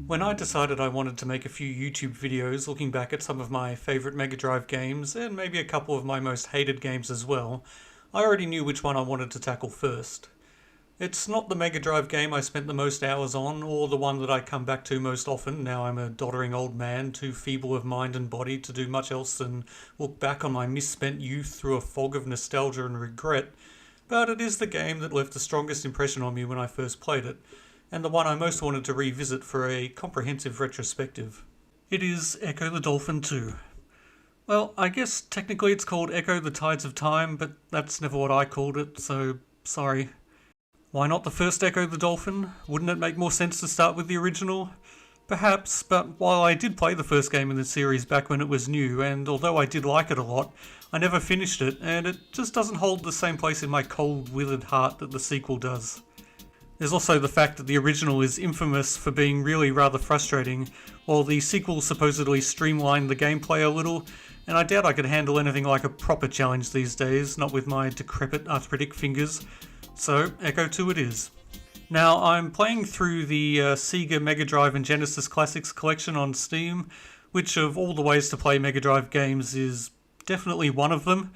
When I decided I wanted to make a few YouTube videos looking back at some of my favourite Mega Drive games, and maybe a couple of my most hated games as well, I already knew which one I wanted to tackle first. It's not the Mega Drive game I spent the most hours on, or the one that I come back to most often. Now I'm a doddering old man, too feeble of mind and body to do much else than look back on my misspent youth through a fog of nostalgia and regret, but it is the game that left the strongest impression on me when I first played it, and the one I most wanted to revisit for a comprehensive retrospective. It is Ecco the Dolphin 2. Well, I guess technically it's called Ecco the Tides of Time, but that's never what I called it, so sorry. Why not the first Ecco the Dolphin? Wouldn't it make more sense to start with the original? Perhaps, but while I did play the first game in the series back when it was new, and although I did like it a lot, I never finished it, and it just doesn't hold the same place in my cold, withered heart that the sequel does. There's also the fact that the original is infamous for being really rather frustrating, while the sequel supposedly streamlined the gameplay a little, and I doubt I could handle anything like a proper challenge these days, not with my decrepit arthritic fingers. So, Ecco 2 it is. Now, I'm playing through the Sega Mega Drive and Genesis Classics collection on Steam, which of all the ways to play Mega Drive games is definitely one of them.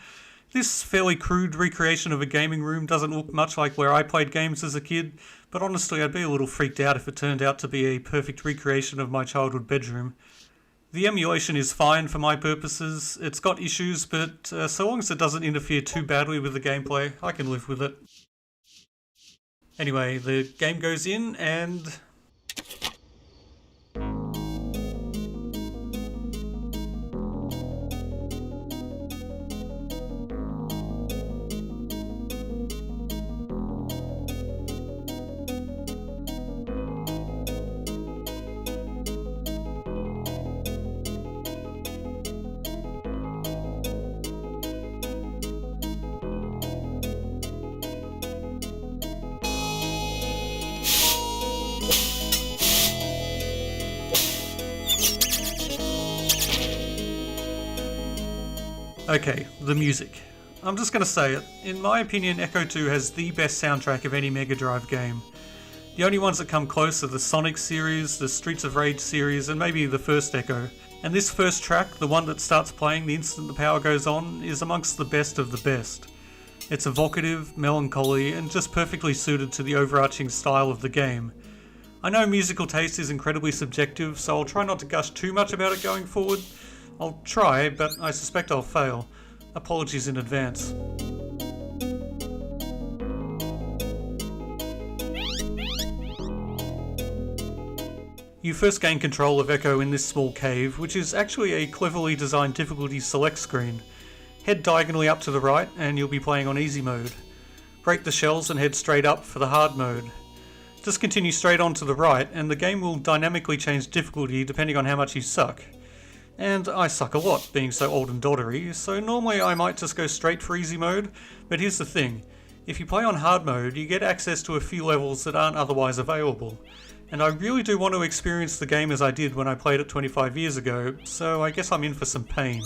This fairly crude recreation of a gaming room doesn't look much like where I played games as a kid, but honestly I'd be a little freaked out if it turned out to be a perfect recreation of my childhood bedroom. The emulation is fine for my purposes. It's got issues, but so long as it doesn't interfere too badly with the gameplay, I can live with it. Anyway, the game goes in and... Okay, the music. I'm just going to say it. In my opinion, Ecco 2 has the best soundtrack of any Mega Drive game. The only ones that come close are the Sonic series, the Streets of Rage series, and maybe the first Ecco. And this first track, the one that starts playing the instant the power goes on, is amongst the best of the best. It's evocative, melancholy, and just perfectly suited to the overarching style of the game. I know musical taste is incredibly subjective, so I'll try not to gush too much about it going forward. I'll try, but I suspect I'll fail. Apologies in advance. You first gain control of Ecco in this small cave, which is actually a cleverly designed difficulty select screen. Head diagonally up to the right and you'll be playing on easy mode. Break the shells and head straight up for the hard mode. Just continue straight on to the right and the game will dynamically change difficulty depending on how much you suck. And I suck a lot, being so old and doddery, so normally I might just go straight for easy mode, but here's the thing. If you play on hard mode, you get access to a few levels that aren't otherwise available. And I really do want to experience the game as I did when I played it 25 years ago, so I guess I'm in for some pain.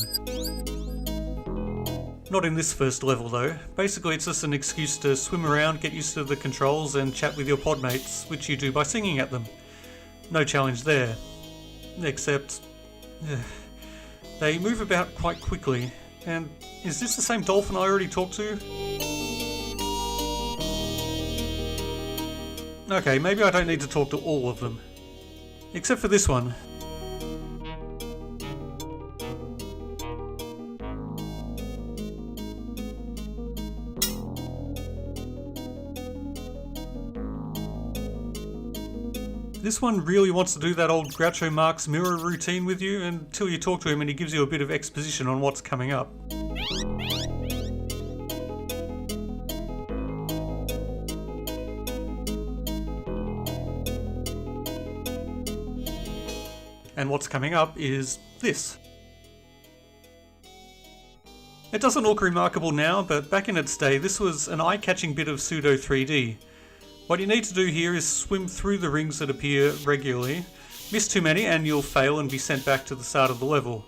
Not in this first level though. Basically it's just an excuse to swim around, get used to the controls and chat with your podmates, which you do by singing at them. No challenge there. Except... they move about quite quickly, and is this the same dolphin I already talked to? Okay, maybe I don't need to talk to all of them. Except for this one. This one really wants to do that old Groucho Marx mirror routine with you until you talk to him and he gives you a bit of exposition on what's coming up. And what's coming up is this. It doesn't look remarkable now, but back in its day this was an eye-catching bit of pseudo 3D. What you need to do here is swim through the rings that appear regularly. Miss too many and you'll fail and be sent back to the start of the level.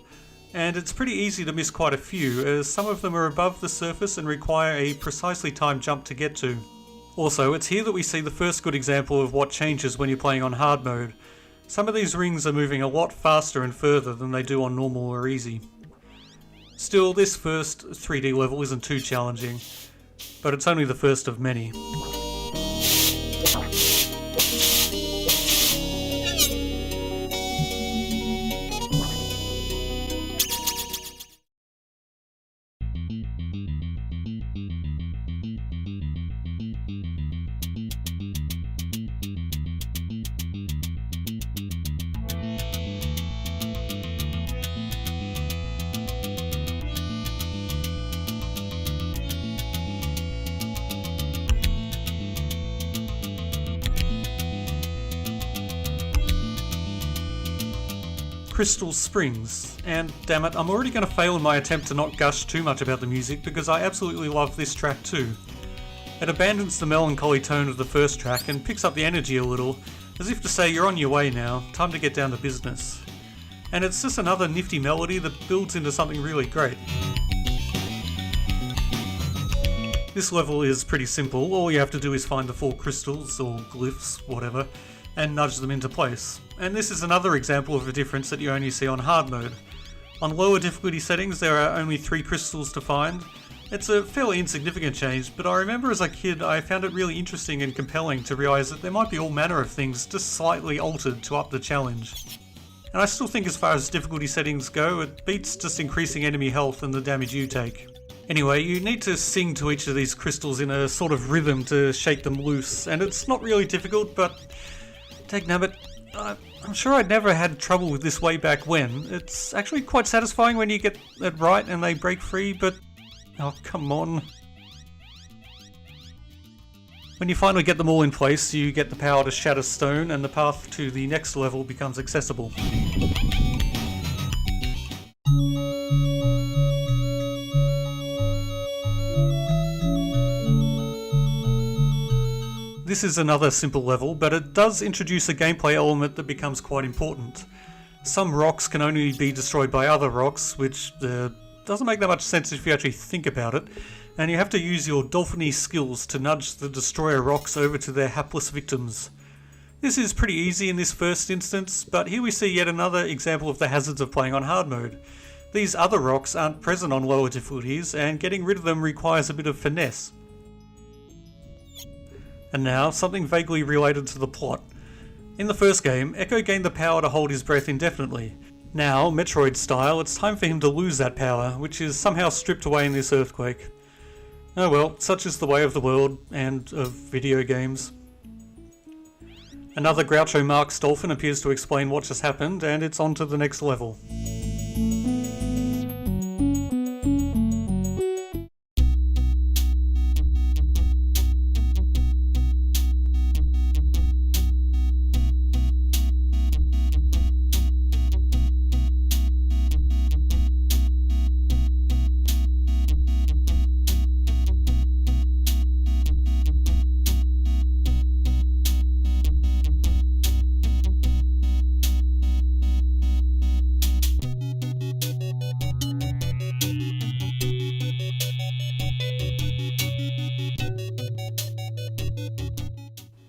and it's pretty easy to miss quite a few, as some of them are above the surface and require a precisely timed jump to get to. Also, it's here that we see the first good example of what changes when you're playing on hard mode. Some of these rings are moving a lot faster and further than they do on normal or easy. Still, this first 3D level isn't too challenging, but it's only the first of many. Crystal Springs, and damn it, I'm already going to fail in my attempt to not gush too much about the music because I absolutely love this track too. It abandons the melancholy tone of the first track and picks up the energy a little, as if to say you're on your way now, time to get down to business. And it's just another nifty melody that builds into something really great. This level is pretty simple, all you have to do is find the 4 crystals, or glyphs, whatever, and nudge them into place. And this is another example of a difference that you only see on hard mode. On lower difficulty settings there are only 3 crystals to find. It's a fairly insignificant change, but I remember as a kid I found it really interesting and compelling to realise that there might be all manner of things just slightly altered to up the challenge. And I still think as far as difficulty settings go, it beats just increasing enemy health and the damage you take. Anyway, you need to sing to each of these crystals in a sort of rhythm to shake them loose, and it's not really difficult, but dagnabbit, I'm sure I'd never had trouble with this way back when. It's actually quite satisfying when you get it right and they break free, but oh, come on. When you finally get them all in place, you get the power to shatter stone and the path to the next level becomes accessible. This is another simple level, but it does introduce a gameplay element that becomes quite important. Some rocks can only be destroyed by other rocks, which doesn't make that much sense if you actually think about it, and you have to use your dolphiny skills to nudge the destroyer rocks over to their hapless victims. This is pretty easy in this first instance, but here we see yet another example of the hazards of playing on hard mode. These other rocks aren't present on lower difficulties, and getting rid of them requires a bit of finesse. And now, something vaguely related to the plot. In the first game, Ecco gained the power to hold his breath indefinitely. Now, Metroid style, it's time for him to lose that power, which is somehow stripped away in this earthquake. Oh well, such is the way of the world, and of video games. Another Groucho Marx dolphin appears to explain what just happened, and it's on to the next level.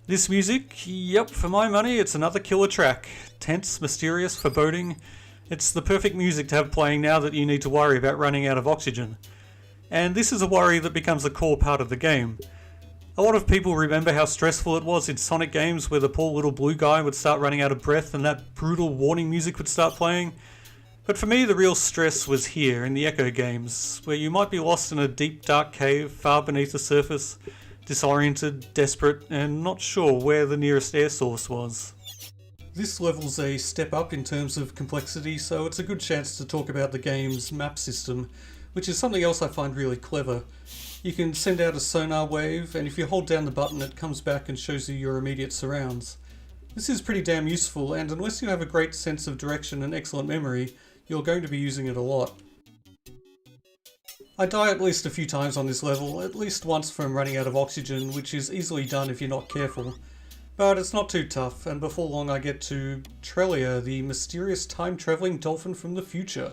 This music, yep, for my money, it's another killer track. Tense, mysterious, foreboding. It's the perfect music to have playing now that you need to worry about running out of oxygen. And this is a worry that becomes a core part of the game. A lot of people remember how stressful it was in Sonic games where the poor little blue guy would start running out of breath and that brutal warning music would start playing. But for me, the real stress was here in the Ecco games, where you might be lost in a deep dark cave far beneath the surface, disoriented, desperate, and not sure where the nearest air source was. This level's a step up in terms of complexity, so it's a good chance to talk about the game's map system, which is something else I find really clever. You can send out a sonar wave, and if you hold down the button it comes back and shows you your immediate surrounds. This is pretty damn useful, and unless you have a great sense of direction and excellent memory, you're going to be using it a lot. I die at least a few times on this level, at least once from running out of oxygen, which is easily done if you're not careful. But it's not too tough, and before long I get to Trelia, the mysterious time-travelling dolphin from the future.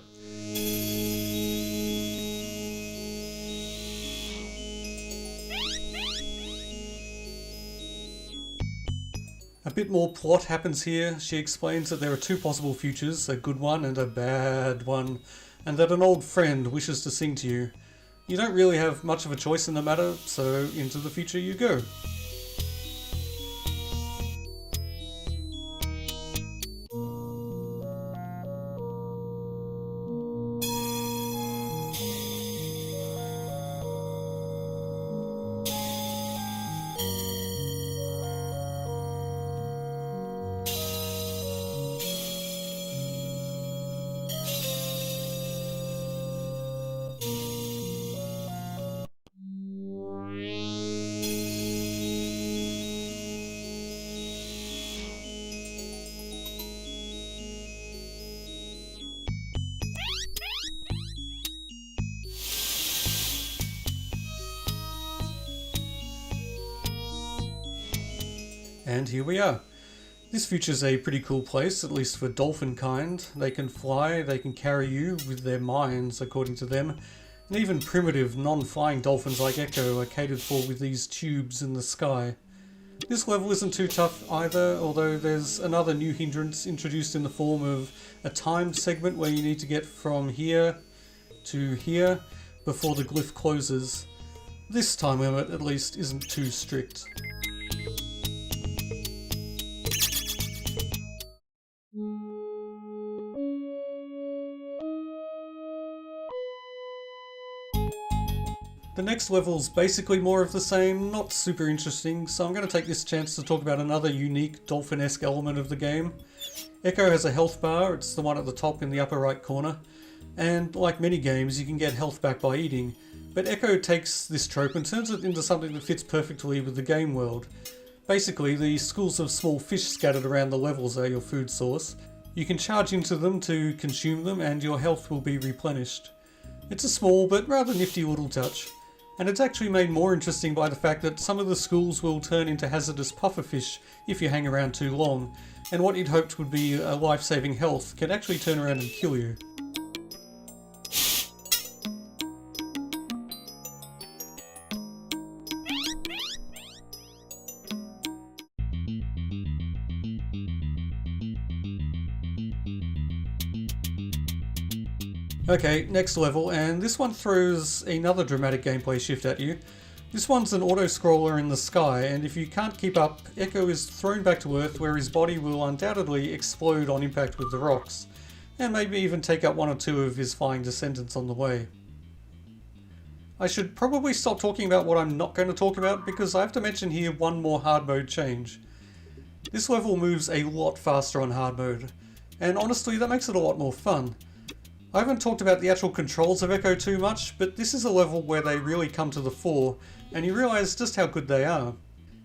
A bit more plot happens here. She explains that there are two possible futures, a good one and a bad one, and that an old friend wishes to sing to you. You don't really have much of a choice in the matter, so into the future you go. And here we are. This future's a pretty cool place, at least for dolphin kind. They can fly, they can carry you with their minds, according to them. And even primitive, non-flying dolphins like Ecco are catered for with these tubes in the sky. This level isn't too tough either, although there's another new hindrance introduced in the form of a timed segment where you need to get from here to here before the glyph closes. This time limit, at least, isn't too strict. The next level's basically more of the same, not super interesting, so I'm going to take this chance to talk about another unique dolphin-esque element of the game. Ecco has a health bar, it's the one at the top in the upper right corner, and like many games you can get health back by eating, but Ecco takes this trope and turns it into something that fits perfectly with the game world. Basically, the schools of small fish scattered around the levels are your food source. You can charge into them to consume them and your health will be replenished. It's a small but rather nifty little touch. And it's actually made more interesting by the fact that some of the schools will turn into hazardous pufferfish if you hang around too long, and what you'd hoped would be a life-saving health can actually turn around and kill you. Okay, next level, and this one throws another dramatic gameplay shift at you. This one's an auto-scroller in the sky, and if you can't keep up, Ecco is thrown back to Earth where his body will undoubtedly explode on impact with the rocks, and maybe even take out one or two of his flying descendants on the way. I should probably stop talking about what I'm not going to talk about, because I have to mention here one more hard mode change. This level moves a lot faster on hard mode, and honestly that makes it a lot more fun. I haven't talked about the actual controls of Ecco too much, but this is a level where they really come to the fore, and you realise just how good they are.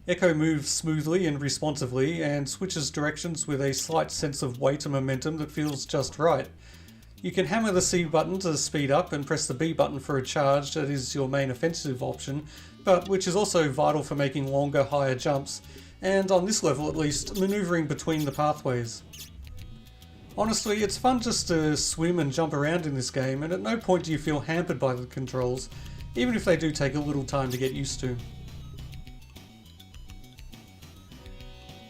Ecco moves smoothly and responsively, and switches directions with a slight sense of weight and momentum that feels just right. You can hammer the C button to speed up and press the B button for a charge that is your main offensive option, but which is also vital for making longer, higher jumps, and on this level at least, manoeuvring between the pathways. Honestly, it's fun just to swim and jump around in this game, and at no point do you feel hampered by the controls, even if they do take a little time to get used to.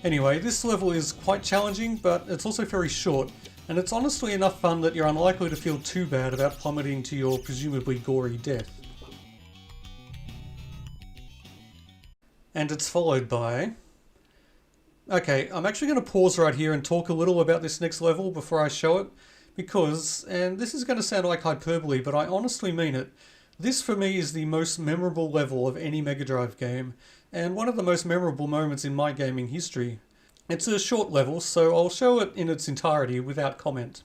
Anyway, this level is quite challenging, but it's also very short, and it's honestly enough fun that you're unlikely to feel too bad about plummeting to your presumably gory death. And it's followed by... Okay, I'm actually going to pause right here and talk a little about this next level before I show it, because, and this is going to sound like hyperbole, but I honestly mean it, this for me is the most memorable level of any Mega Drive game, and one of the most memorable moments in my gaming history. It's a short level, so I'll show it in its entirety without comment.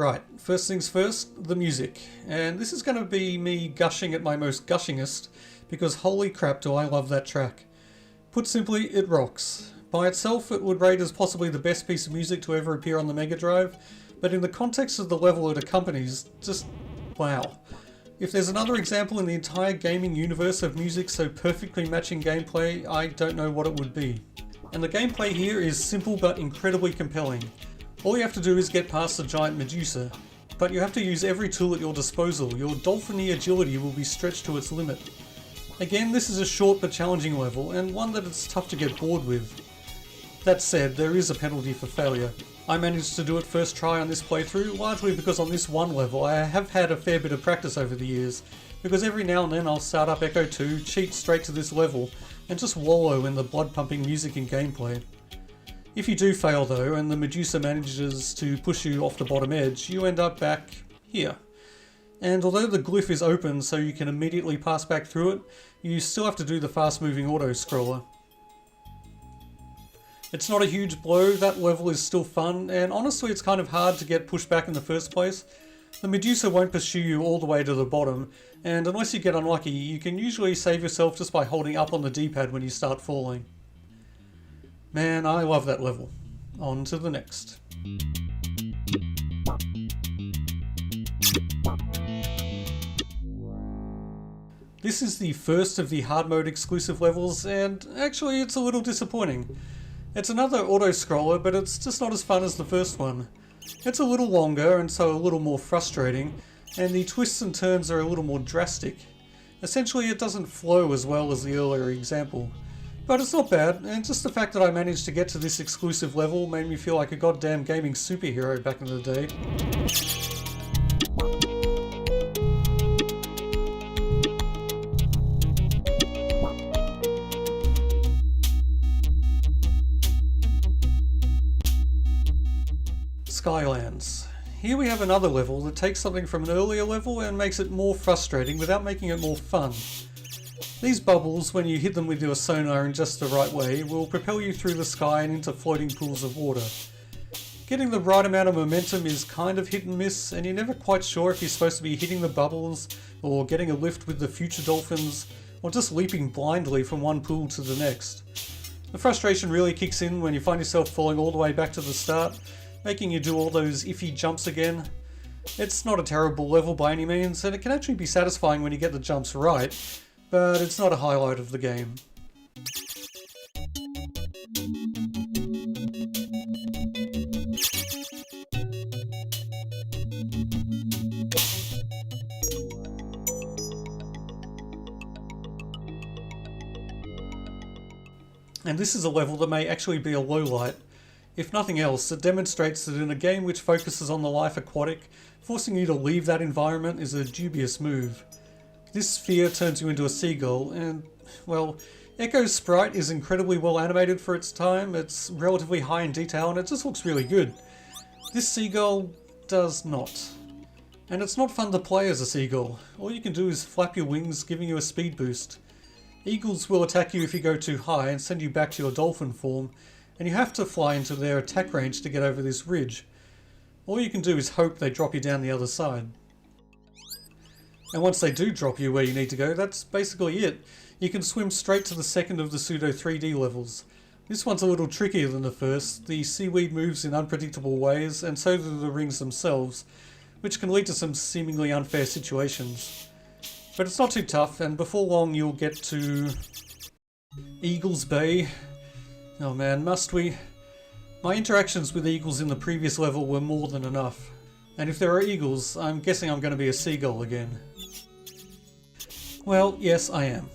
Right, first things first, the music. And this is going to be me gushing at my most gushingest, because holy crap do I love that track. Put simply, it rocks. By itself, it would rate as possibly the best piece of music to ever appear on the Mega Drive, but in the context of the level it accompanies, just wow. If there's another example in the entire gaming universe of music so perfectly matching gameplay, I don't know what it would be. And the gameplay here is simple but incredibly compelling. All you have to do is get past the giant Medusa, but you have to use every tool at your disposal. Your dolphiny agility will be stretched to its limit. Again, this is a short but challenging level, and one that it's tough to get bored with. That said, there is a penalty for failure. I managed to do it first try on this playthrough, largely because on this one level I have had a fair bit of practice over the years, because every now and then I'll start up Ecco 2, cheat straight to this level, and just wallow in the blood-pumping music and gameplay. If you do fail though, and the Medusa manages to push you off the bottom edge, you end up back here. And although the glyph is open so you can immediately pass back through it, you still have to do the fast-moving auto-scroller. It's not a huge blow, that level is still fun, and honestly it's kind of hard to get pushed back in the first place. The Medusa won't pursue you all the way to the bottom, and unless you get unlucky, you can usually save yourself just by holding up on the D-pad when you start falling. Man, I love that level. On to the next. This is the first of the hard mode exclusive levels, and actually it's a little disappointing. It's another auto-scroller, but it's just not as fun as the first one. It's a little longer and so a little more frustrating, and the twists and turns are a little more drastic. Essentially it doesn't flow as well as the earlier example. But it's not bad, and just the fact that I managed to get to this exclusive level made me feel like a goddamn gaming superhero back in the day. SKYLANDS. Here we have another level that takes something from an earlier level and makes it more frustrating without making it more fun. These bubbles, when you hit them with your sonar in just the right way, will propel you through the sky and into floating pools of water. Getting the right amount of momentum is kind of hit and miss, and you're never quite sure if you're supposed to be hitting the bubbles, or getting a lift with the future dolphins, or just leaping blindly from one pool to the next. The frustration really kicks in when you find yourself falling all the way back to the start, making you do all those iffy jumps again. It's not a terrible level by any means, and it can actually be satisfying when you get the jumps right, but it's not a highlight of the game. And this is a level that may actually be a lowlight. If nothing else, it demonstrates that in a game which focuses on the life aquatic, forcing you to leave that environment is a dubious move. This sphere turns you into a seagull, and, well, Ecco's sprite is incredibly well animated for its time, it's relatively high in detail, and it just looks really good. This seagull does not. And it's not fun to play as a seagull. All you can do is flap your wings, giving you a speed boost. Eagles will attack you if you go too high and send you back to your dolphin form, and you have to fly into their attack range to get over this ridge. All you can do is hope they drop you down the other side. And once they do drop you where you need to go, that's basically it. You can swim straight to the second of the pseudo 3D levels. This one's a little trickier than the first. The seaweed moves in unpredictable ways, and so do the rings themselves, which can lead to some seemingly unfair situations. But it's not too tough, and before long you'll get to Eagles Bay. Oh man, must we? My interactions with eagles in the previous level were more than enough. And if there are eagles, I'm guessing I'm going to be a seagull again. Well, yes, I am.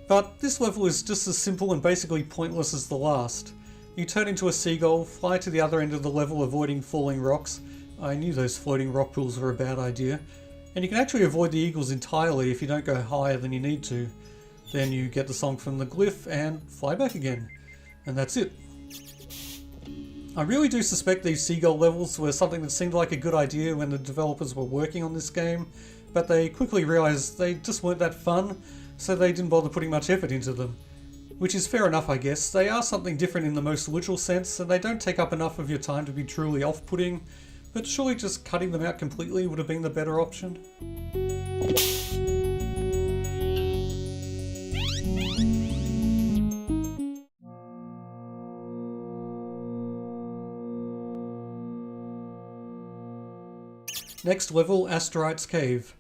But this level is just as simple and basically pointless as the last. You turn into a seagull, fly to the other end of the level avoiding falling rocks. I knew those floating rock pools were a bad idea. And you can actually avoid the eagles entirely if you don't go higher than you need to. Then you get the song from the glyph and fly back again. And that's it. I really do suspect these seagull levels were something that seemed like a good idea when the developers were working on this game, but they quickly realised they just weren't that fun, so they didn't bother putting much effort into them. Which is fair enough, I guess. They are something different in the most literal sense, and they don't take up enough of your time to be truly off-putting, but surely just cutting them out completely would have been the better option. Next level, Asterite's Cave.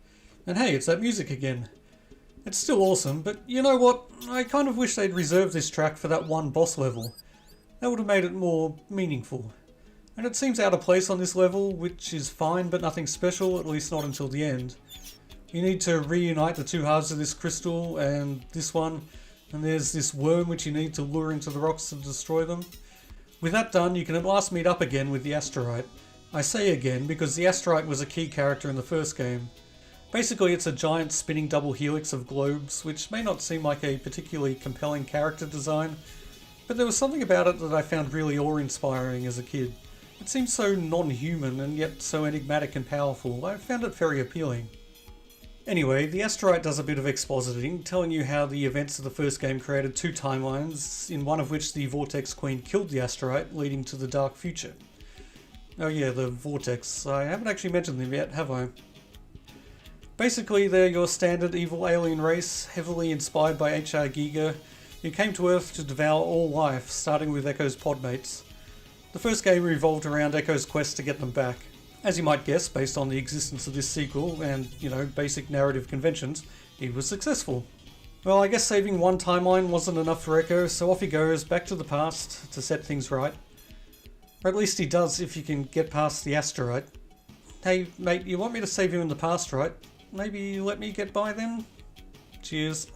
And hey, it's that music again. It's still awesome, but you know what? I kind of wish they'd reserved this track for that one boss level. That would have made it more meaningful. And it seems out of place on this level, which is fine but nothing special, at least not until the end. You need to reunite the two halves of this crystal and this one, and there's this worm which you need to lure into the rocks to destroy them. With that done, you can at last meet up again with the Asterite. I say again because the Asterite was a key character in the first game. Basically, it's a giant spinning double helix of globes, which may not seem like a particularly compelling character design, but there was something about it that I found really awe-inspiring as a kid. It seemed so non-human and yet so enigmatic and powerful. I found it very appealing. Anyway, the Asterite does a bit of expositing, telling you how the events of the first game created two timelines, in one of which the Vortex Queen killed the Asterite, leading to the dark future. Oh yeah, the Vortex. I haven't actually mentioned them yet, have I? Basically, they're your standard evil alien race, heavily inspired by H.R. Giger, who came to Earth to devour all life, starting with Ecco's podmates. The first game revolved around Ecco's quest to get them back. As you might guess, based on the existence of this sequel and, basic narrative conventions, he was successful. Well, I guess saving one timeline wasn't enough for Ecco, so off he goes back to the past to set things right. Or at least he does if you can get past the Asterite. Hey mate, you want me to save you in the past, right? Maybe let me get by then? Cheers.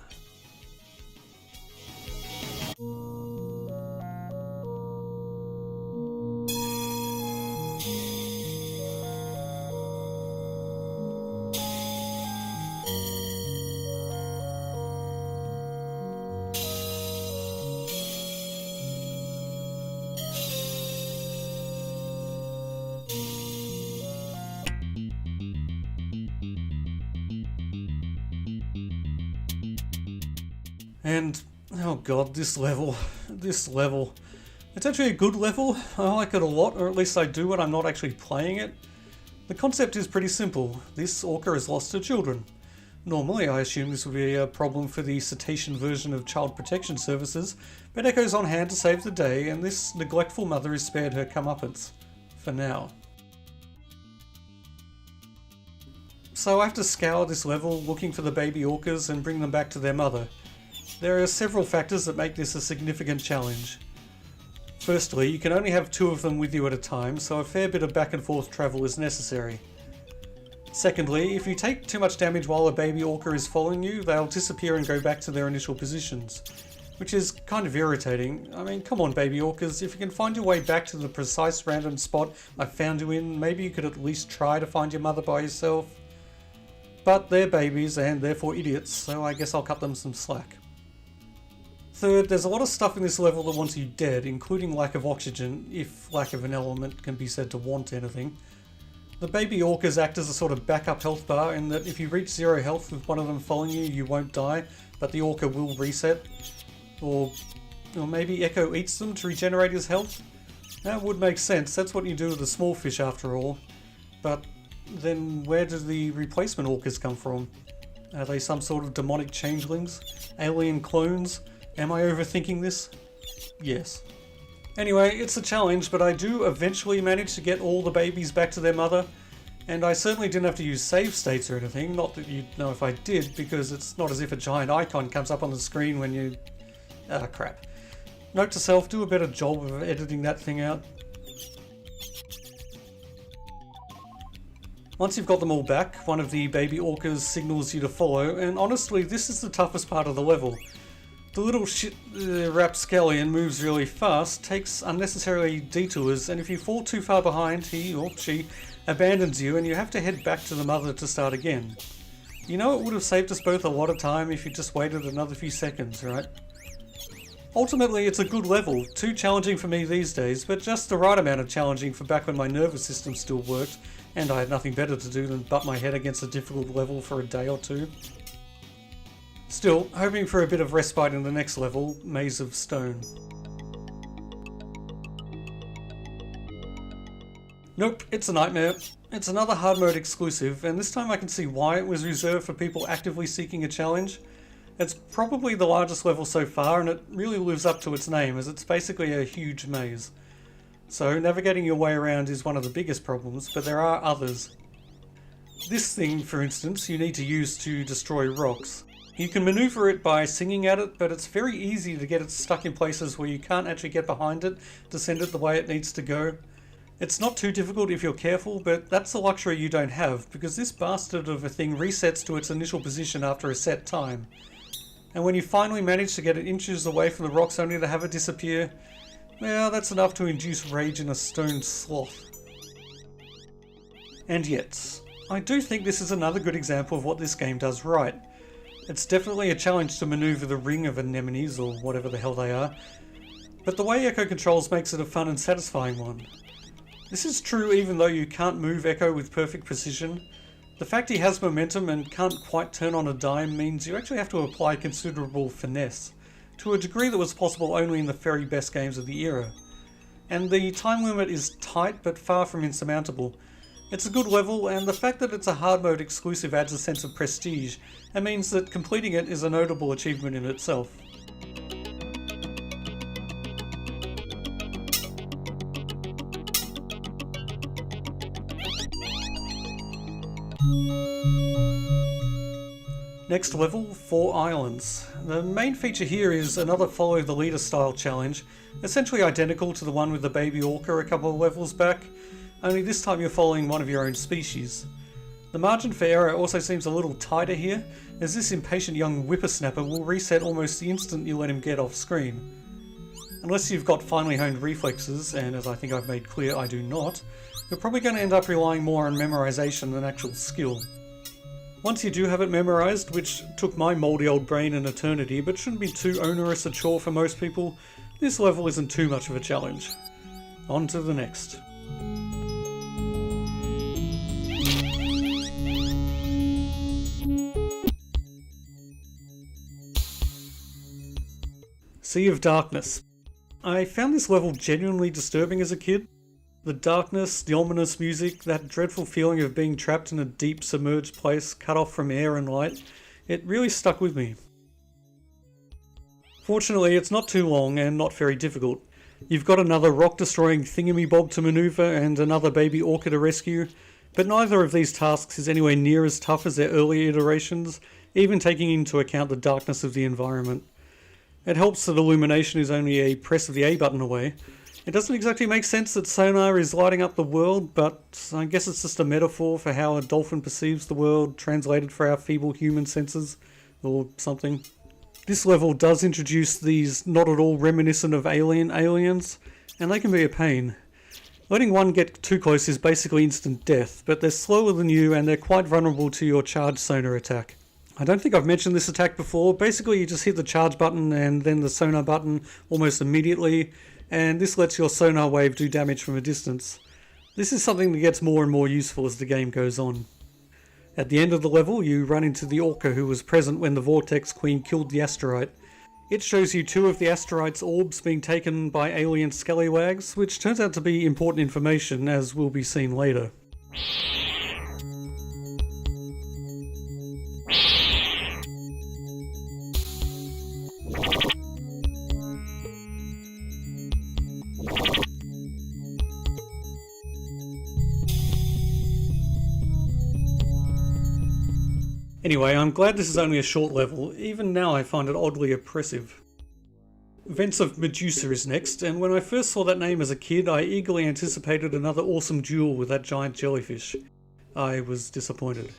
And, oh god, this level. It's actually a good level. I like it a lot, or at least I do when I'm not actually playing it. The concept is pretty simple. This orca has lost her children. Normally, I assume this would be a problem for the cetacean version of Child Protection Services, but Ecco's on hand to save the day, and this neglectful mother is spared her comeuppance. For now. So I have to scour this level looking for the baby orcas and bring them back to their mother. There are several factors that make this a significant challenge. Firstly, you can only have two of them with you at a time, so a fair bit of back and forth travel is necessary. Secondly, if you take too much damage while a baby orca is following you, they'll disappear and go back to their initial positions, which is kind of irritating. I mean, come on baby orcas, if you can find your way back to the precise random spot I found you in, maybe you could at least try to find your mother by yourself. But they're babies and therefore idiots, so I guess I'll cut them some slack. Third, there's a lot of stuff in this level that wants you dead, including lack of oxygen, if lack of an element can be said to want anything. The baby orcas act as a sort of backup health bar in that if you reach 0 health with one of them following you, you won't die, but the orca will reset. Or maybe Ecco eats them to regenerate his health? That would make sense, that's what you do with the small fish after all. But then where do the replacement orcas come from? Are they some sort of demonic changelings? Alien clones? Am I overthinking this? Yes. Anyway, it's a challenge, but I do eventually manage to get all the babies back to their mother, and I certainly didn't have to use save states or anything, not that you'd know if I did, because it's not as if a giant icon comes up on the screen when you... Ah, crap. Note to self, do a better job of editing that thing out. Once you've got them all back, one of the baby orcas signals you to follow, and honestly, this is the toughest part of the level. The little shit rapscallion moves really fast, takes unnecessary detours, and if you fall too far behind, he or she abandons you and you have to head back to the mother to start again. You know, it would have saved us both a lot of time if you just waited another few seconds, right? Ultimately, it's a good level, too challenging for me these days, but just the right amount of challenging for back when my nervous system still worked, and I had nothing better to do than butt my head against a difficult level for a day or two. Still, hoping for a bit of respite in the next level, Maze of Stone. Nope, it's a nightmare. It's another hard mode exclusive, and this time I can see why it was reserved for people actively seeking a challenge. It's probably the largest level so far, and it really lives up to its name, as it's basically a huge maze. So navigating your way around is one of the biggest problems, but there are others. This thing, for instance, you need to use to destroy rocks. You can maneuver it by singing at it, but it's very easy to get it stuck in places where you can't actually get behind it to send it the way it needs to go. It's not too difficult if you're careful, but that's a luxury you don't have, because this bastard of a thing resets to its initial position after a set time. And when you finally manage to get it inches away from the rocks only to have it disappear, well, that's enough to induce rage in a stone sloth. And yet, I do think this is another good example of what this game does right. It's definitely a challenge to maneuver the ring of anemones, or whatever the hell they are, but the way Ecco controls makes it a fun and satisfying one. This is true even though you can't move Ecco with perfect precision. The fact he has momentum and can't quite turn on a dime means you actually have to apply considerable finesse, to a degree that was possible only in the very best games of the era. And the time limit is tight but far from insurmountable. It's a good level, and the fact that it's a hard mode exclusive adds a sense of prestige, and means that completing it is a notable achievement in itself. Next level, 4 islands. The main feature here is another follow the leader style challenge, essentially identical to the one with the baby orca a couple of levels back, only this time you're following one of your own species. The margin for error also seems a little tighter here, as this impatient young whippersnapper will reset almost the instant you let him get off screen. Unless you've got finely honed reflexes, and as I think I've made clear I do not, you're probably going to end up relying more on memorization than actual skill. Once you do have it memorized, which took my mouldy old brain an eternity but shouldn't be too onerous a chore for most people, this level isn't too much of a challenge. On to the next. Sea of Darkness. I found this level genuinely disturbing as a kid. The darkness, the ominous music, that dreadful feeling of being trapped in a deep submerged place, cut off from air and light, it really stuck with me. Fortunately, it's not too long and not very difficult. You've got another rock-destroying thingamy-bob to maneuver and another baby orca to rescue, but neither of these tasks is anywhere near as tough as their earlier iterations, even taking into account the darkness of the environment. It helps that illumination is only a press of the A button away. It doesn't exactly make sense that sonar is lighting up the world, but I guess it's just a metaphor for how a dolphin perceives the world, translated for our feeble human senses, or something. This level does introduce these not at all reminiscent of Alien aliens, and they can be a pain. Letting one get too close is basically instant death, but they're slower than you and they're quite vulnerable to your charge sonar attack. I don't think I've mentioned this attack before. Basically you just hit the charge button and then the sonar button almost immediately, and this lets your sonar wave do damage from a distance. This is something that gets more and more useful as the game goes on. At the end of the level you run into the orca who was present when the Vortex Queen killed the asteroid. It shows you 2 of the asteroid's orbs being taken by alien SKYWAYs, which turns out to be important information, as will be seen later. Anyway, I'm glad this is only a short level. Even now I find it oddly oppressive. Vents of Medusa is next, and when I first saw that name as a kid, I eagerly anticipated another awesome duel with that giant jellyfish. I was disappointed.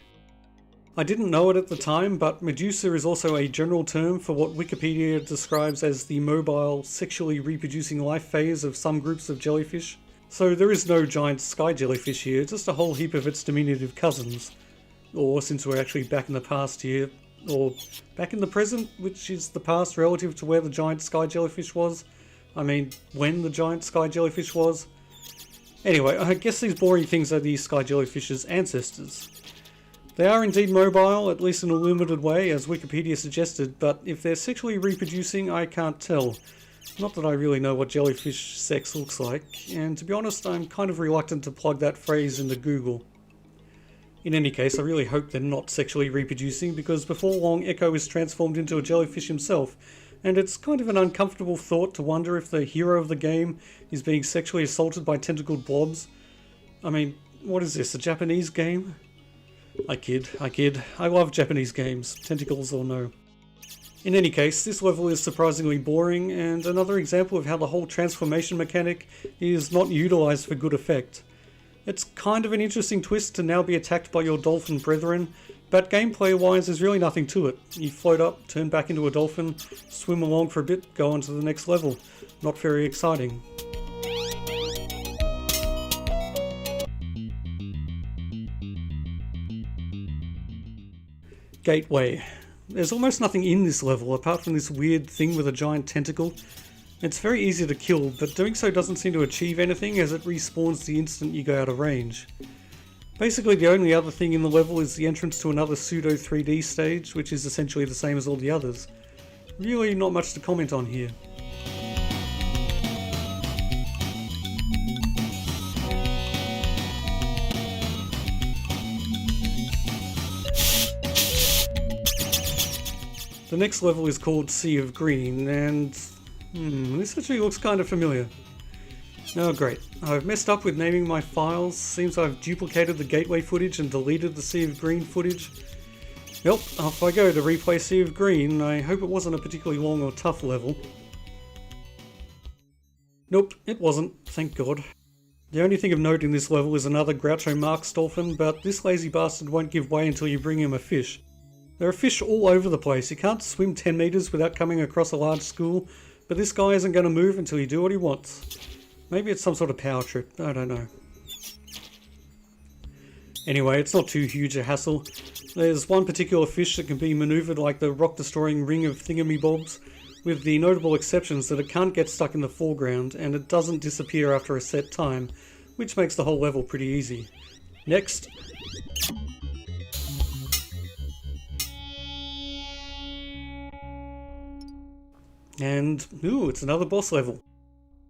I didn't know it at the time, but Medusa is also a general term for what Wikipedia describes as the mobile, sexually reproducing life phase of some groups of jellyfish. So there is no giant sky jellyfish here, just a whole heap of its diminutive cousins. Or, since we're actually back in the past here, or back in the present, which is the past relative to where the giant sky jellyfish was. I mean, when the giant sky jellyfish was. Anyway, I guess these boring things are the sky jellyfish's ancestors. They are indeed mobile, at least in a limited way, as Wikipedia suggested, but if they're sexually reproducing, I can't tell. Not that I really know what jellyfish sex looks like, and to be honest, I'm kind of reluctant to plug that phrase into Google. In any case, I really hope they're not sexually reproducing, because before long Ecco is transformed into a jellyfish himself, and it's kind of an uncomfortable thought to wonder if the hero of the game is being sexually assaulted by tentacled blobs. I mean, what is this, a Japanese game? I kid. I love Japanese games, tentacles or no. In any case, this level is surprisingly boring, and another example of how the whole transformation mechanic is not utilised for good effect. It's kind of an interesting twist to now be attacked by your dolphin brethren, but gameplay-wise there's really nothing to it. You float up, turn back into a dolphin, swim along for a bit, go on to the next level. Not very exciting. Gateway. There's almost nothing in this level apart from this weird thing with a giant tentacle. It's very easy to kill, but doing so doesn't seem to achieve anything as it respawns the instant you go out of range. Basically the only other thing in the level is the entrance to another pseudo 3D stage, which is essentially the same as all the others. Really not much to comment on here. The next level is called Sea of Green, and this actually looks kind of familiar. Oh great, I've messed up with naming my files. Seems I've duplicated the gateway footage and deleted the Sea of Green footage. Yep, off I go to replay Sea of Green. I hope it wasn't a particularly long or tough level. Nope, it wasn't, thank God. The only thing of note in this level is another Groucho Marx dolphin, but this lazy bastard won't give way until you bring him a fish. There are fish all over the place. You can't swim 10 meters without coming across a large school, but this guy isn't going to move until you do what he wants. Maybe it's some sort of power trip, I don't know. Anyway, it's not too huge a hassle. There's one particular fish that can be manoeuvred like the rock-destroying ring of thingamybobs, with the notable exceptions that it can't get stuck in the foreground and it doesn't disappear after a set time, which makes the whole level pretty easy. Next. And, ooh, it's another boss level.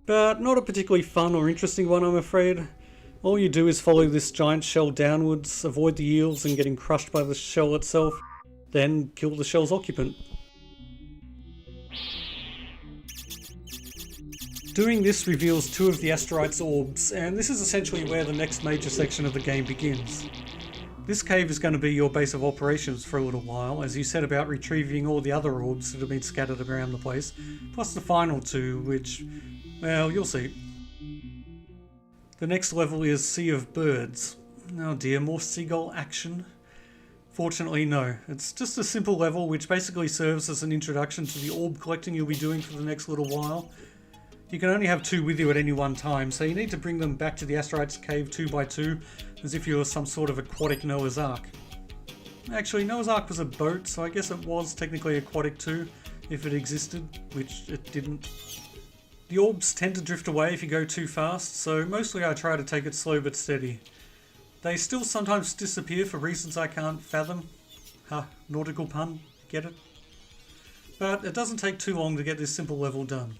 But not a particularly fun or interesting one, I'm afraid. All you do is follow this giant shell downwards, avoid the eels and getting crushed by the shell itself, then kill the shell's occupant. Doing this reveals two of the asteroid's orbs, and this is essentially where the next major section of the game begins. This cave is going to be your base of operations for a little while, as you set about retrieving all the other orbs that have been scattered around the place, plus the final two, which, well, you'll see. The next level is Sea of Birds. Oh dear, more seagull action? Fortunately, no. It's just a simple level which basically serves as an introduction to the orb collecting you'll be doing for the next little while. You can only have two with you at any one time, so you need to bring them back to the asteroid's cave 2 by 2, as if you were some sort of aquatic Noah's Ark. Actually, Noah's Ark was a boat, so I guess it was technically aquatic too, if it existed, which it didn't. The orbs tend to drift away if you go too fast, so mostly I try to take it slow but steady. They still sometimes disappear for reasons I can't fathom. Ha, nautical pun, get it? But it doesn't take too long to get this simple level done.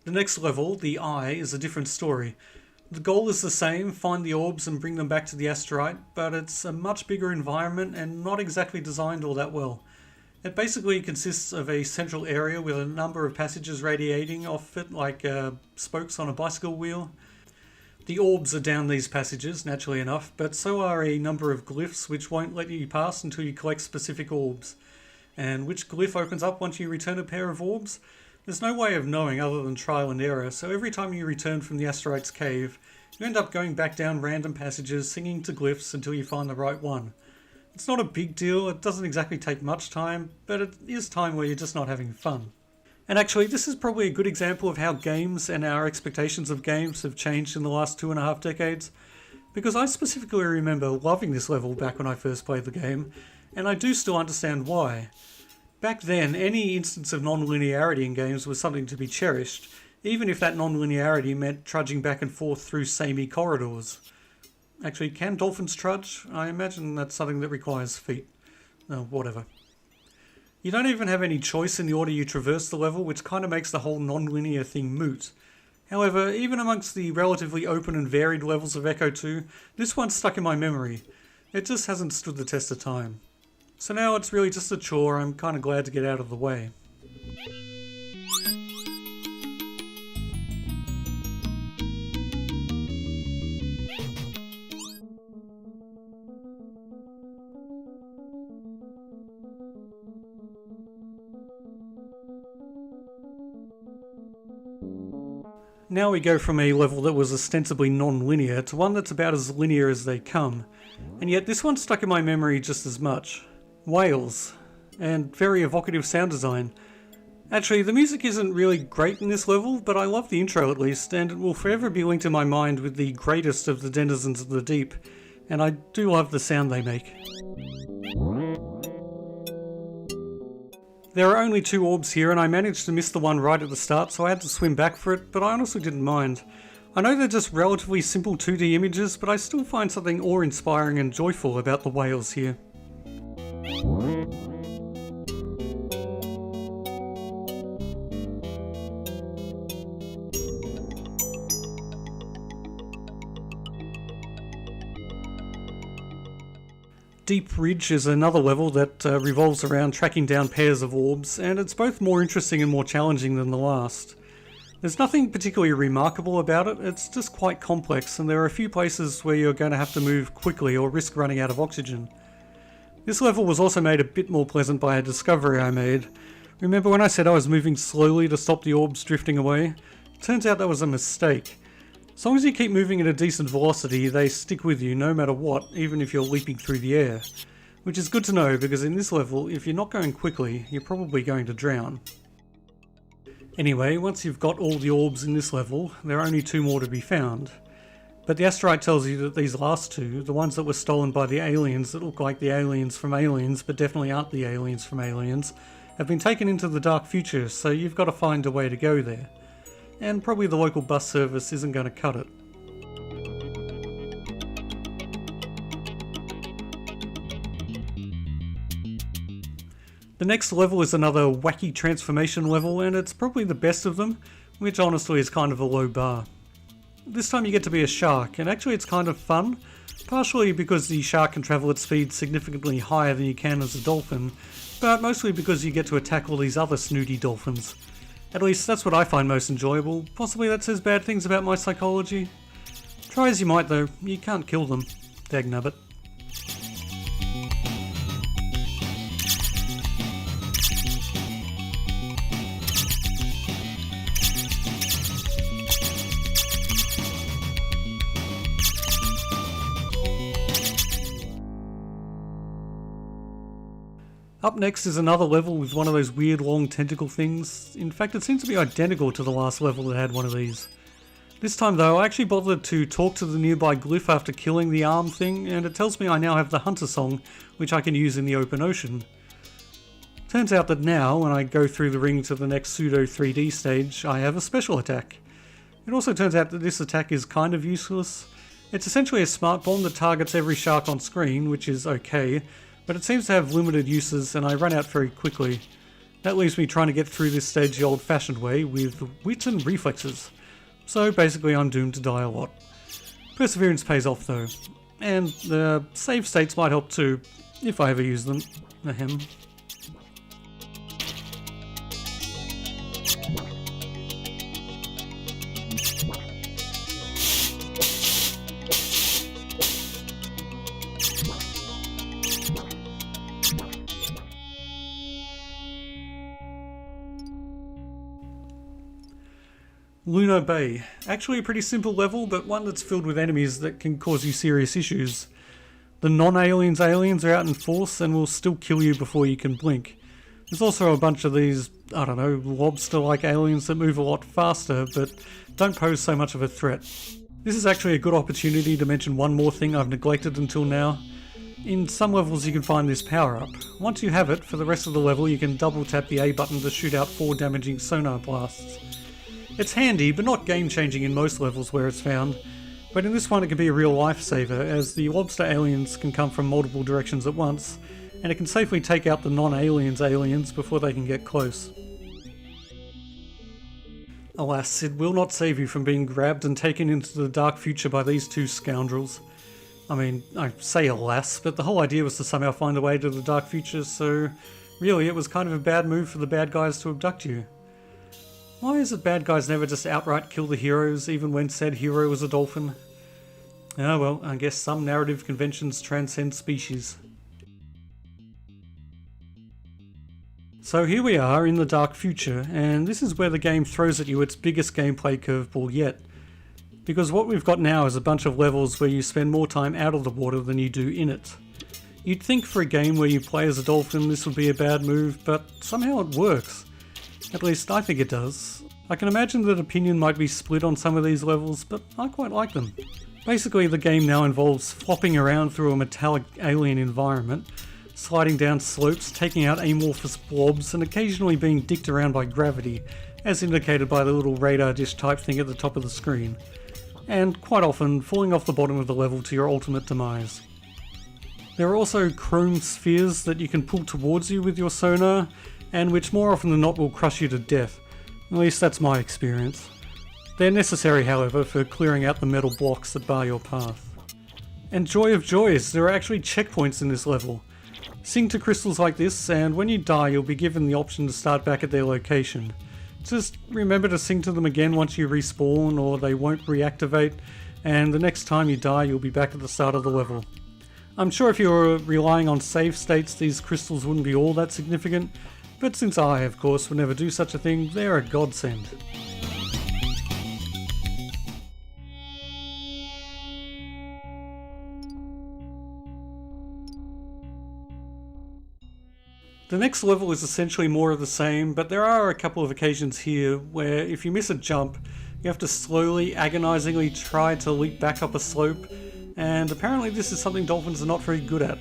The next level, the Eye, is a different story. The goal is the same, find the orbs and bring them back to the asteroid, but it's a much bigger environment and not exactly designed all that well. It basically consists of a central area with a number of passages radiating off it like spokes on a bicycle wheel. The orbs are down these passages, naturally enough, but so are a number of glyphs which won't let you pass until you collect specific orbs. And which glyph opens up once you return a pair of orbs? There's no way of knowing other than trial and error, so every time you return from the asteroid's cave, you end up going back down random passages singing to glyphs until you find the right one. It's not a big deal, it doesn't exactly take much time, but it is time where you're just not having fun. And actually, this is probably a good example of how games and our expectations of games have changed in the last 2.5 decades, because I specifically remember loving this level back when I first played the game, and I do still understand why. Back then, any instance of non-linearity in games was something to be cherished, even if that non-linearity meant trudging back and forth through samey corridors. Actually, can dolphins trudge? I imagine that's something that requires feet. Oh, whatever. You don't even have any choice in the order you traverse the level, which kind of makes the whole non-linear thing moot. However, even amongst the relatively open and varied levels of Ecco 2, this one's stuck in my memory. It just hasn't stood the test of time. So now it's really just a chore I'm kind of glad to get out of the way. Now we go from a level that was ostensibly non-linear to one that's about as linear as they come. And yet this one stuck in my memory just as much. Whales. And very evocative sound design. Actually, the music isn't really great in this level, but I love the intro at least, and it will forever be linked in my mind with the greatest of the denizens of the deep. And I do love the sound they make. There are only 2 orbs here, and I managed to miss the one right at the start, so I had to swim back for it, but I honestly didn't mind. I know they're just relatively simple 2D images, but I still find something awe-inspiring and joyful about the whales here. Deep Ridge is another level that revolves around tracking down pairs of orbs, and it's both more interesting and more challenging than the last. There's nothing particularly remarkable about it, it's just quite complex, and there are a few places where you're going to have to move quickly or risk running out of oxygen. This level was also made a bit more pleasant by a discovery I made. Remember when I said I was moving slowly to stop the orbs drifting away? Turns out that was a mistake. As long as you keep moving at a decent velocity, they stick with you no matter what, even if you're leaping through the air. Which is good to know, because in this level, if you're not going quickly, you're probably going to drown. Anyway, once you've got all the orbs in this level, there are only 2 more to be found. But the asteroid tells you that these last 2, the ones that were stolen by the aliens that look like the aliens from Aliens, but definitely aren't the aliens from Aliens, have been taken into the dark future, so you've got to find a way to go there. And probably the local bus service isn't going to cut it. The next level is another wacky transformation level, and it's probably the best of them, which honestly is kind of a low bar. This time you get to be a shark, and actually it's kind of fun, partially because the shark can travel at speeds significantly higher than you can as a dolphin, but mostly because you get to attack all these other snooty dolphins. At least that's what I find most enjoyable. Possibly that says bad things about my psychology. Try as you might though, you can't kill them. Dagnabbit. Up next is another level with one of those weird long tentacle things. In fact, it seems to be identical to the last level that had one of these. This time though, I actually bothered to talk to the nearby glyph after killing the arm thing, and it tells me I now have the hunter song, which I can use in the open ocean. Turns out that now, when I go through the ring to the next pseudo 3D stage, I have a special attack. It also turns out that this attack is kind of useless. It's essentially a smart bomb that targets every shark on screen, which is okay, but it seems to have limited uses and I run out very quickly. That leaves me trying to get through this stage the old-fashioned way with wit and reflexes. So basically I'm doomed to die a lot. Perseverance pays off though, and the save states might help too, if I ever use them. Ahem. Lunar Bay. Actually a pretty simple level, but one that's filled with enemies that can cause you serious issues. The non-aliens aliens are out in force and will still kill you before you can blink. There's also a bunch of these, I don't know, lobster-like aliens that move a lot faster, but don't pose so much of a threat. This is actually a good opportunity to mention one more thing I've neglected until now. In some levels you can find this power-up. Once you have it, for the rest of the level you can double tap the A button to shoot out 4 damaging sonar blasts. It's handy, but not game-changing in most levels where it's found, but in this one it can be a real lifesaver, as the lobster aliens can come from multiple directions at once, and it can safely take out the non-aliens aliens before they can get close. Alas, it will not save you from being grabbed and taken into the dark future by these two scoundrels. I mean, I say alas, but the whole idea was to somehow find a way to the dark future, so really it was kind of a bad move for the bad guys to abduct you. Why is it bad guys never just outright kill the heroes, even when said hero was a dolphin? Oh well, I guess some narrative conventions transcend species. So here we are in the dark future, and this is where the game throws at you its biggest gameplay curveball yet. Because what we've got now is a bunch of levels where you spend more time out of the water than you do in it. You'd think for a game where you play as a dolphin this would be a bad move, but somehow it works. At least I think it does. I can imagine that opinion might be split on some of these levels, but I quite like them. Basically the game now involves flopping around through a metallic alien environment, sliding down slopes, taking out amorphous blobs, and occasionally being dicked around by gravity, as indicated by the little radar dish type thing at the top of the screen. And quite often falling off the bottom of the level to your ultimate demise. There are also chrome spheres that you can pull towards you with your sonar, and which more often than not will crush you to death. At least that's my experience. They're necessary, however, for clearing out the metal blocks that bar your path. And joy of joys, there are actually checkpoints in this level. Sing to crystals like this, and when you die you'll be given the option to start back at their location. Just remember to sing to them again once you respawn, or they won't reactivate, and the next time you die you'll be back at the start of the level. I'm sure if you were relying on save states these crystals wouldn't be all that significant, but since I, of course, would never do such a thing, they're a godsend. The next level is essentially more of the same, but there are a couple of occasions here where if you miss a jump, you have to slowly, agonizingly try to leap back up a slope, and apparently this is something dolphins are not very good at.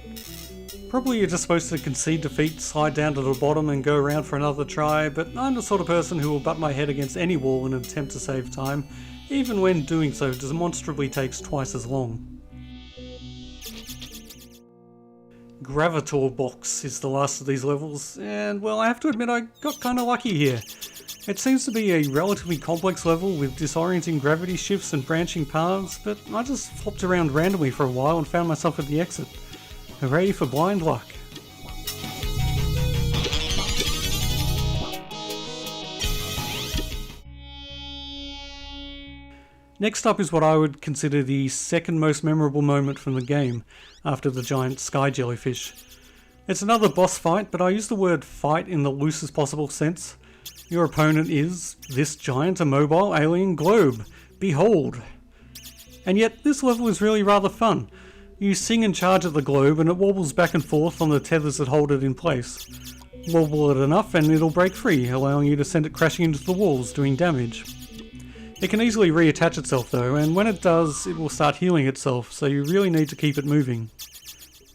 Probably you're just supposed to concede defeat, slide down to the bottom and go around for another try, but I'm the sort of person who will butt my head against any wall in an attempt to save time, even when doing so demonstrably takes twice as long. Gravitor Box is the last of these levels, and well, I have to admit I got kinda lucky here. It seems to be a relatively complex level with disorienting gravity shifts and branching paths, but I just flopped around randomly for a while and found myself at the exit. Hooray for blind luck. Next up is what I would consider the second most memorable moment from the game, after the giant sky jellyfish. It's another boss fight, but I use the word fight in the loosest possible sense. Your opponent is this giant immobile alien globe. Behold! And yet this level is really rather fun. You sing and charge at the globe and it wobbles back and forth on the tethers that hold it in place. Wobble it enough and it'll break free, allowing you to send it crashing into the walls, doing damage. It can easily reattach itself though, and when it does, it will start healing itself, so you really need to keep it moving.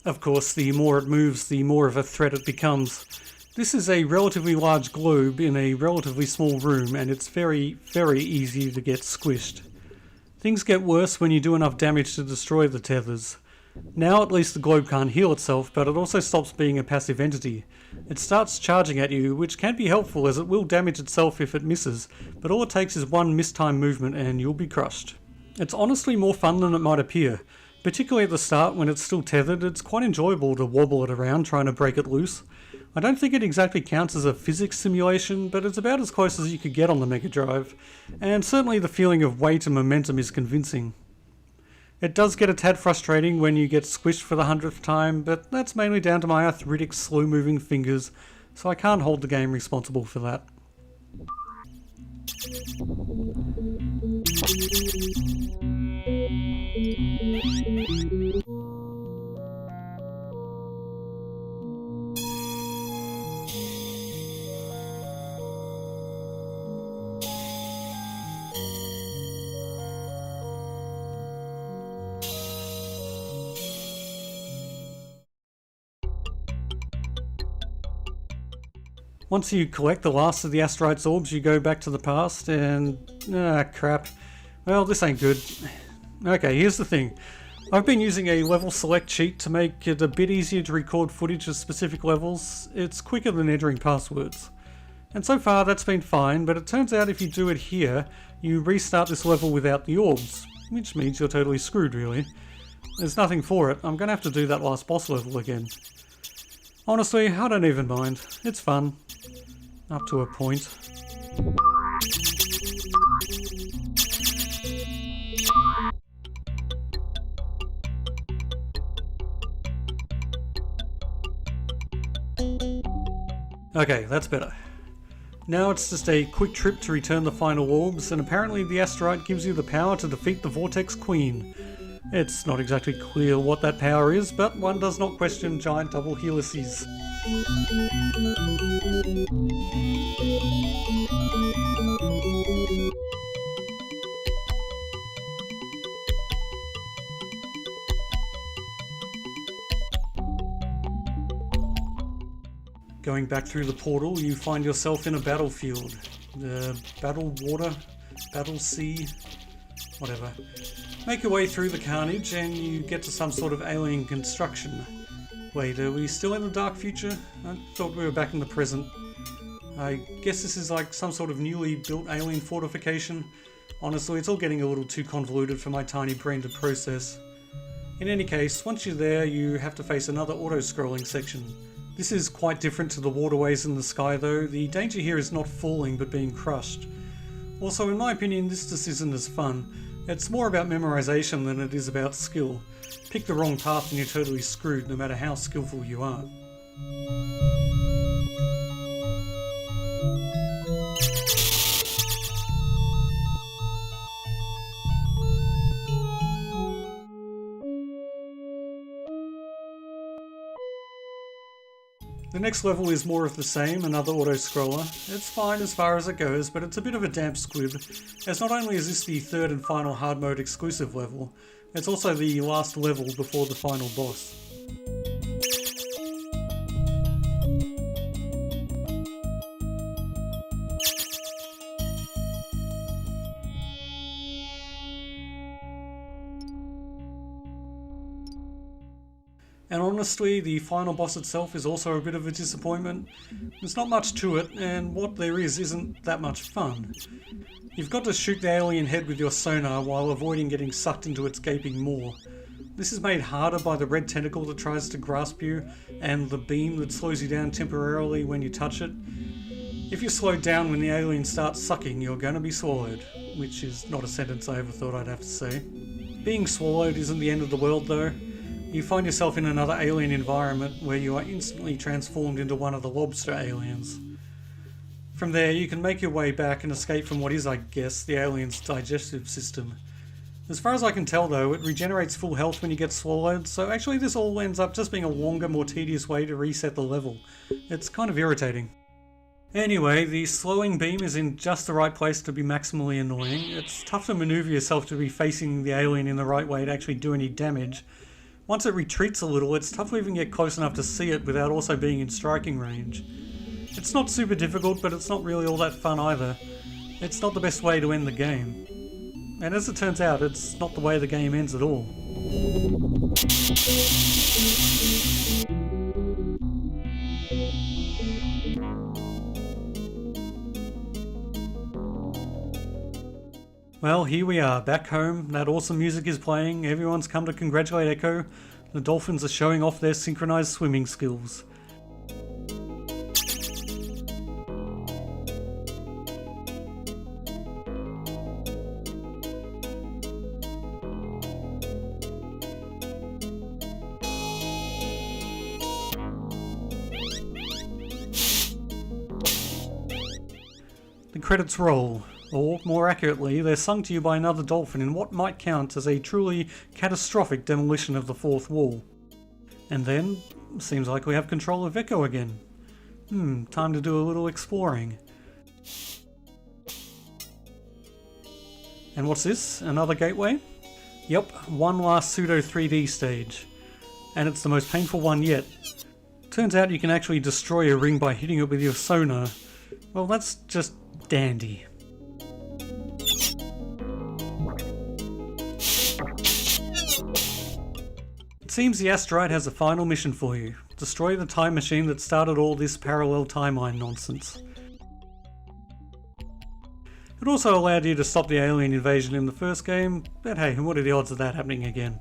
Of course, the more it moves, the more of a threat it becomes. This is a relatively large globe in a relatively small room, and it's very, very easy to get squished. Things get worse when you do enough damage to destroy the tethers. Now at least the globe can't heal itself, but it also stops being a passive entity. It starts charging at you, which can be helpful as it will damage itself if it misses, but all it takes is one mistimed movement and you'll be crushed. It's honestly more fun than it might appear. Particularly at the start when it's still tethered, it's quite enjoyable to wobble it around trying to break it loose. I don't think it exactly counts as a physics simulation, but it's about as close as you could get on the Mega Drive, and certainly the feeling of weight and momentum is convincing. It does get a tad frustrating when you get squished for the 100th time, but that's mainly down to my arthritic, slow-moving fingers, so I can't hold the game responsible for that. Once you collect the last of the asteroid's orbs, you go back to the past and... crap. Well, this ain't good. Okay, here's the thing. I've been using a level select cheat to make it a bit easier to record footage of specific levels. It's quicker than entering passwords. And so far that's been fine, but it turns out if you do it here, you restart this level without the orbs, which means you're totally screwed really. There's nothing for it. I'm gonna have to do that last boss level again. Honestly, I don't even mind. It's fun. Up to a point. Okay, that's better. Now it's just a quick trip to return the final orbs, and apparently the asteroid gives you the power to defeat the Vortex Queen. It's not exactly clear what that power is, but one does not question giant double helices. Going back through the portal, you find yourself in a battlefield. Battle water, battle sea, whatever. Make your way through the carnage and you get to some sort of alien construction. Wait, are we still in the dark future? I thought we were back in the present. I guess this is like some sort of newly built alien fortification. Honestly, it's all getting a little too convoluted for my tiny brain to process. In any case, once you're there, you have to face another auto-scrolling section. This is quite different to the waterways in the sky though. The danger here is not falling but being crushed. Also, in my opinion, this just isn't as fun. It's more about memorization than it is about skill. Pick the wrong path and you're totally screwed no matter how skillful you are. The next level is more of the same, another auto-scroller. It's fine as far as it goes, but it's a bit of a damp squib, as not only is this the third and final hard mode exclusive level, it's also the last level before the final boss. And honestly, the final boss itself is also a bit of a disappointment. There's not much to it, and what there is isn't that much fun. You've got to shoot the alien head with your sonar while avoiding getting sucked into its gaping maw. This is made harder by the red tentacle that tries to grasp you, and the beam that slows you down temporarily when you touch it. If you're slowed down when the alien starts sucking, you're going to be swallowed, which is not a sentence I ever thought I'd have to say. Being swallowed isn't the end of the world though. You find yourself in another alien environment where you are instantly transformed into one of the lobster aliens. From there, you can make your way back and escape from what is, I guess, the alien's digestive system. As far as I can tell though, it regenerates full health when you get swallowed, so actually this all ends up just being a longer, more tedious way to reset the level. It's kind of irritating. Anyway, the slowing beam is in just the right place to be maximally annoying. It's tough to maneuver yourself to be facing the alien in the right way to actually do any damage. Once it retreats a little, it's tough to even get close enough to see it without also being in striking range. It's not super difficult, but it's not really all that fun either. It's not the best way to end the game. And as it turns out, it's not the way the game ends at all. Well, here we are, back home. That awesome music is playing. Everyone's come to congratulate Ecco. The dolphins are showing off their synchronized swimming skills. The credits roll. Or, more accurately, they're sung to you by another dolphin in what might count as a truly catastrophic demolition of the fourth wall. And then, seems like we have control of Ecco again. Time to do a little exploring. And what's this? Another gateway? Yep, one last pseudo 3D stage. And it's the most painful one yet. Turns out you can actually destroy a ring by hitting it with your sonar. Well, that's just dandy. seems the asteroid has a final mission for you. Destroy the time machine that started all this parallel timeline nonsense. It also allowed you to stop the alien invasion in the first game, but hey, what are the odds of that happening again?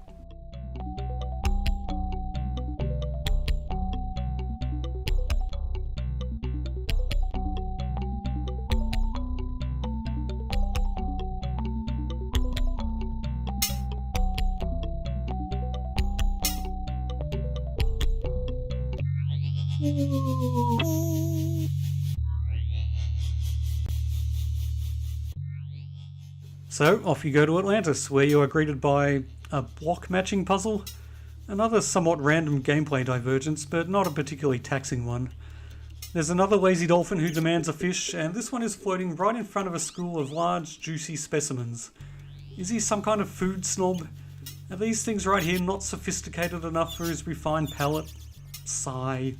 So, off you go to Atlantis, where you are greeted by a block matching puzzle. Another somewhat random gameplay divergence, but not a particularly taxing one. There's another lazy dolphin who demands a fish, and this one is floating right in front of a school of large, juicy specimens. Is he some kind of food snob? Are these things right here not sophisticated enough for his refined palate? Sigh.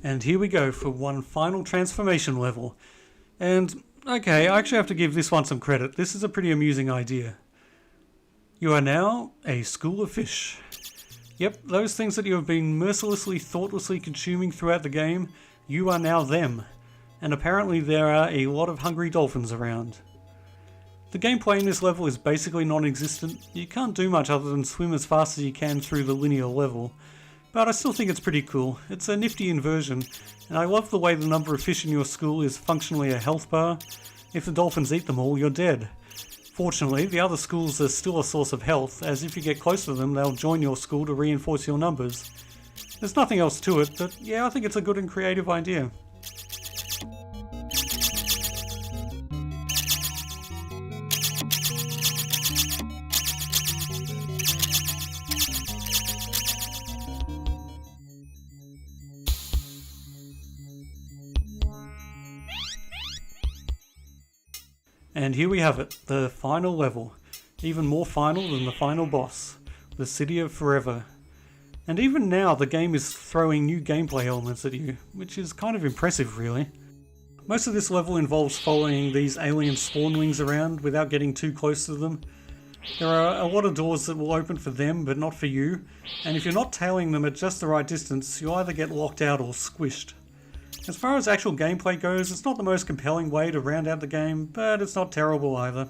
And here we go for one final transformation level. And, okay, I actually have to give this one some credit. This is a pretty amusing idea. You are now a school of fish. Yep, those things that you have been mercilessly, thoughtlessly consuming throughout the game, you are now them. And apparently there are a lot of hungry dolphins around. The gameplay in this level is basically non-existent. You can't do much other than swim as fast as you can through the linear level. But I still think it's pretty cool. It's a nifty inversion, and I love the way the number of fish in your school is functionally a health bar. If the dolphins eat them all, you're dead. Fortunately, the other schools are still a source of health, as if you get close to them, they'll join your school to reinforce your numbers. There's nothing else to it, but yeah, I think it's a good and creative idea. And here we have it, the final level. Even more final than the final boss, the City of Forever. And even now the game is throwing new gameplay elements at you, which is kind of impressive really. Most of this level involves following these alien spawnlings around without getting too close to them. There are a lot of doors that will open for them but not for you, and if you're not tailing them at just the right distance, you'll either get locked out or squished. As far as actual gameplay goes, it's not the most compelling way to round out the game, but it's not terrible either.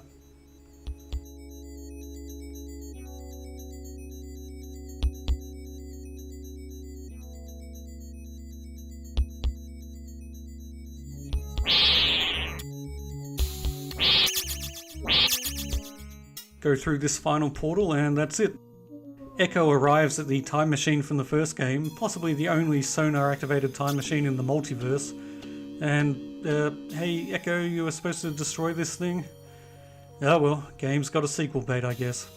Go through this final portal and that's it. Ecco arrives at the time machine from the first game, possibly the only sonar-activated time machine in the multiverse. And, hey Ecco, you were supposed to destroy this thing? Oh well, game's got a sequel bait, I guess.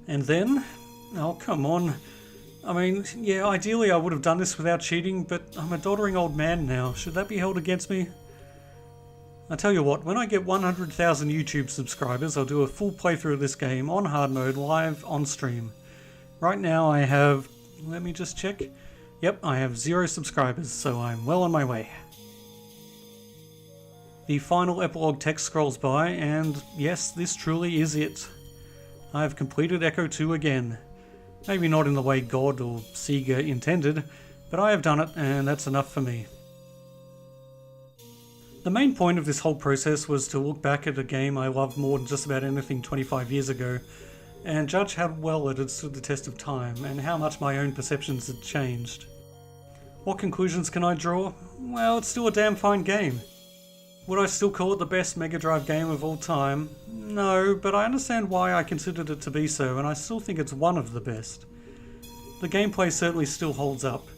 And then, oh come on. I mean, yeah, ideally I would have done this without cheating, but I'm a doddering old man now. Should that be held against me? I tell you what, when I get 100,000 YouTube subscribers, I'll do a full playthrough of this game on hard mode, live, on stream. Right now I have, let me just check. Yep, I have 0 subscribers, so I'm well on my way. The final epilogue text scrolls by, and yes, this truly is it. I have completed Ecco 2 again. Maybe not in the way God or Sega intended, but I have done it, and that's enough for me. The main point of this whole process was to look back at a game I loved more than just about anything 25 years ago, and judge how well it had stood the test of time, and how much my own perceptions had changed. What conclusions can I draw? Well, it's still a damn fine game. Would I still call it the best Mega Drive game of all time? No, but I understand why I considered it to be so, and I still think it's one of the best. The gameplay certainly still holds up.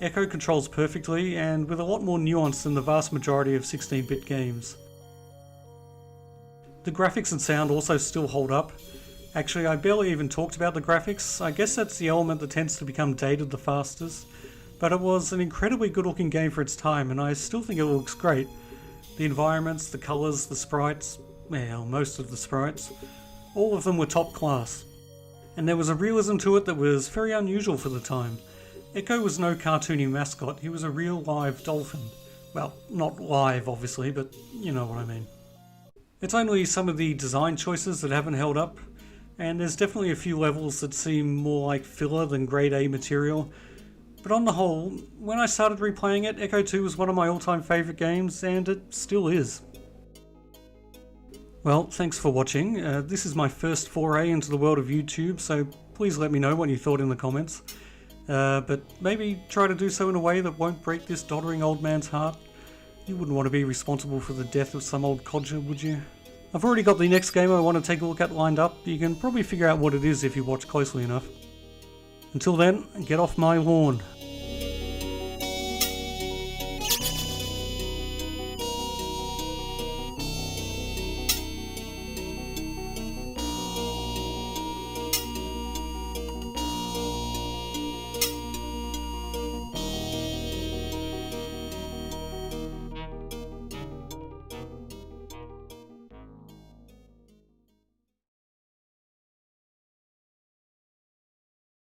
Ecco controls perfectly, and with a lot more nuance than the vast majority of 16-bit games. The graphics and sound also still hold up. Actually, I barely even talked about the graphics. I guess that's the element that tends to become dated the fastest. But it was an incredibly good looking game for its time, and I still think it looks great. The environments, the colours, the sprites, well, most of the sprites, all of them were top class. and there was a realism to it that was very unusual for the time. Ecco was no cartoony mascot, he was a real live dolphin. Well, not live obviously, but you know what I mean. It's only some of the design choices that haven't held up, and there's definitely a few levels that seem more like filler than grade A material. But on the whole, when I started replaying it, Ecco 2 was one of my all-time favourite games, and it still is. Well, thanks for watching. This is my first foray into the world of YouTube, so please let me know what you thought in the comments. But maybe try to do so in a way that won't break this doddering old man's heart. You wouldn't want to be responsible for the death of some old codger, would you? I've already got the next game I want to take a look at lined up. You can probably figure out what it is if you watch closely enough. Until then, get off my lawn.